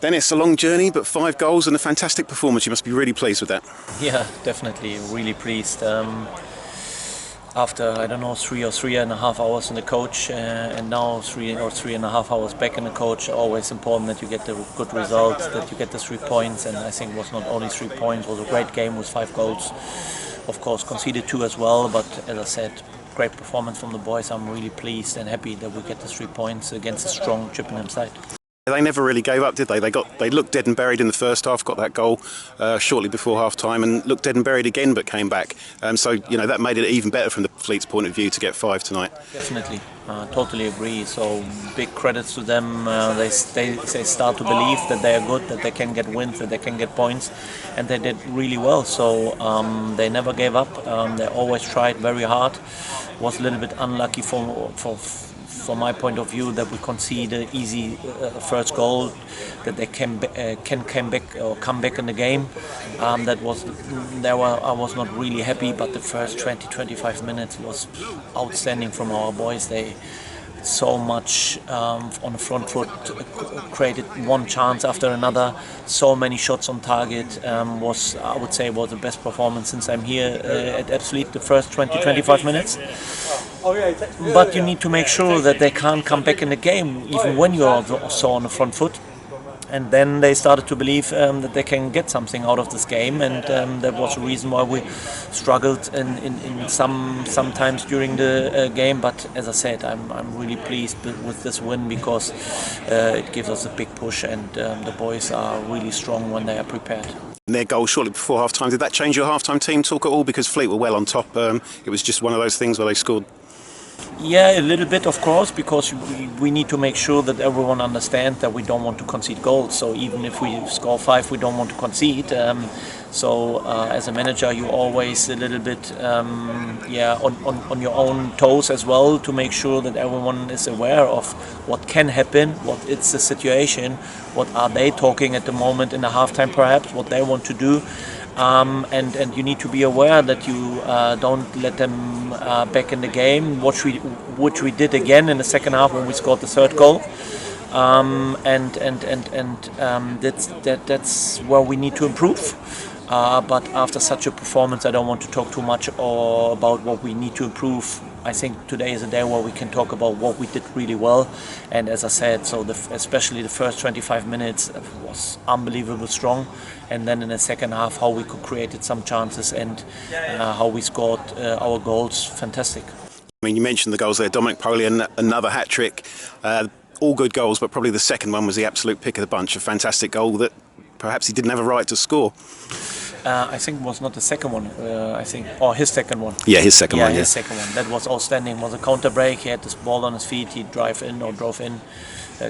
Dennis, a long journey, but 5 goals and a fantastic performance. You must be really pleased with that. Yeah, definitely, really pleased. After, I don't know, 3 or 3.5 hours in the coach, and now 3 or 3.5 hours back in the coach, always important that you get the good results, that you get the 3 points, and I think it was not only 3 points, it was a great game with 5 goals. Of course, conceded 2 as well, but as I said, great performance from the boys. I'm really pleased and happy that we get the 3 points against a strong Chippenham side. They never really gave up, did they? They looked dead and buried in the first half, got that goal shortly before half-time, and looked dead and buried again, but came back. So that made it even better from the Fleet's point of view to get 5 tonight. Definitely, totally agree. So big credits to them. They start to believe that they are good, that they can get wins, that they can get points, and they did really well. So they never gave up. They always tried very hard. Was a little bit unlucky from my point of view that we concede an easy first goal, that they can come back in the game. I was not really happy, but the first 20-25 minutes was outstanding from our boys. They so much on the front foot, created one chance after another, so many shots on target. I would say was the best performance since I'm here at Fleet, the first 20-25 minutes. But you need to make sure that they can't come back in the game even when you're so on the front foot. And then they started to believe that they can get something out of this game, and that was the reason why we struggled in sometimes during the game. But as I said, I'm really pleased with this win because it gives us a big push, and the boys are really strong when they are prepared. And their goal shortly before half-time, did that change your half-time team talk at all? Because Fleet were well on top. It was just one of those things where they scored. Yeah, a little bit, of course, because we need to make sure that everyone understands that we don't want to concede goals. So even if we score 5, we don't want to concede. As a manager, you always a little bit, on your own toes as well, to make sure that everyone is aware of what can happen, what is the situation, what are they talking at the moment in the halftime, perhaps what they want to do. And you need to be aware that you don't let them back in the game, which we did again in the second half when we scored the 3rd goal. That's where we need to improve. But after such a performance, I don't want to talk too much about what we need to improve. I think today is a day where we can talk about what we did really well. And as I said, especially the first 25 minutes was unbelievably strong. And then in the second half, how we could create some chances and how we scored our goals, fantastic. I mean, you mentioned the goals there. Dominic Poley, another hat-trick. All good goals, but probably the second one was the absolute pick of the bunch. A fantastic goal that perhaps he didn't have a right to score. I think it was not the second one. His second one. Yeah, his second one. Yeah, his second one. That was outstanding. It was a counter break. He had this ball on his feet. He drove in,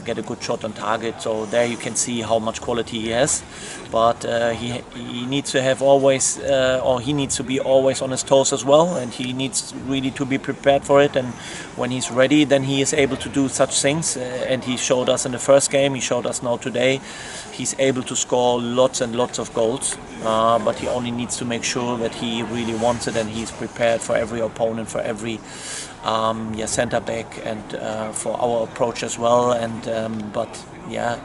get a good shot on target. So there you can see how much quality he has. But he needs to have always, he needs to be always on his toes as well. And he needs really to be prepared for it. And when he's ready, then he is able to do such things. And he showed us in the first game. He showed us now today. He's able to score lots and lots of goals. But he only needs to make sure that he really wants it and he's prepared for every opponent, for every centre back, and for our approach as well.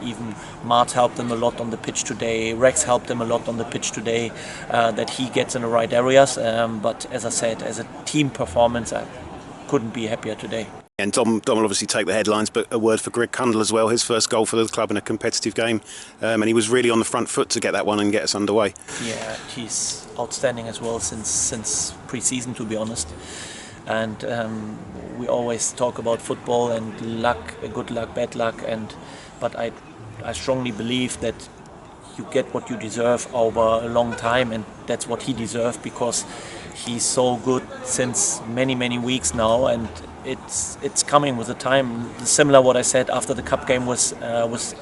Even Mart helped him a lot on the pitch today. Rex helped him a lot on the pitch today, that he gets in the right areas. But as I said, as a team performance, I couldn't be happier today. And Dom will obviously take the headlines, but a word for Greg Kundle as well. His first goal for the club in a competitive game, and he was really on the front foot to get that one and get us underway. Yeah, he's outstanding as well since pre-season, to be honest. And we always talk about football and luck, good luck, bad luck, but I strongly believe that you get what you deserve over a long time, and that's what he deserved because he's so good since many weeks now, and it's coming with the time. Similar what I said after the cup game with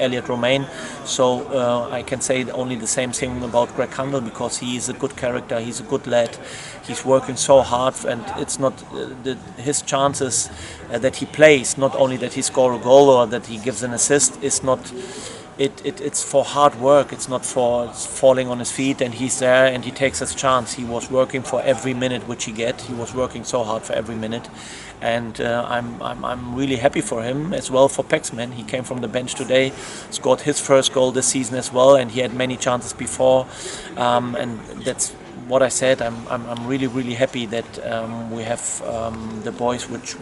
Elliot Romain. So I can say only the same thing about Greg Kundle because he is a good character, he's a good lad, he's working so hard, and it's not his chances that he plays, not only that he scores a goal or that he gives an assist, is not it's for hard work. It's not for falling on his feet, and he's there and he takes his chance. He was working for every minute which he get. He was working so hard for every minute, and I'm really happy for him as well. For Paxman, he came from the bench today, scored his first goal this season as well, and he had many chances before, and that's what I said. I'm really happy that we have the boys which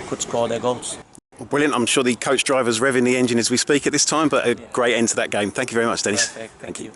could score their goals. Well, brilliant. I'm sure the coach driver's revving the engine as we speak at this time, but a great end to that game. Thank you very much, Dennis. Perfect. Thank you.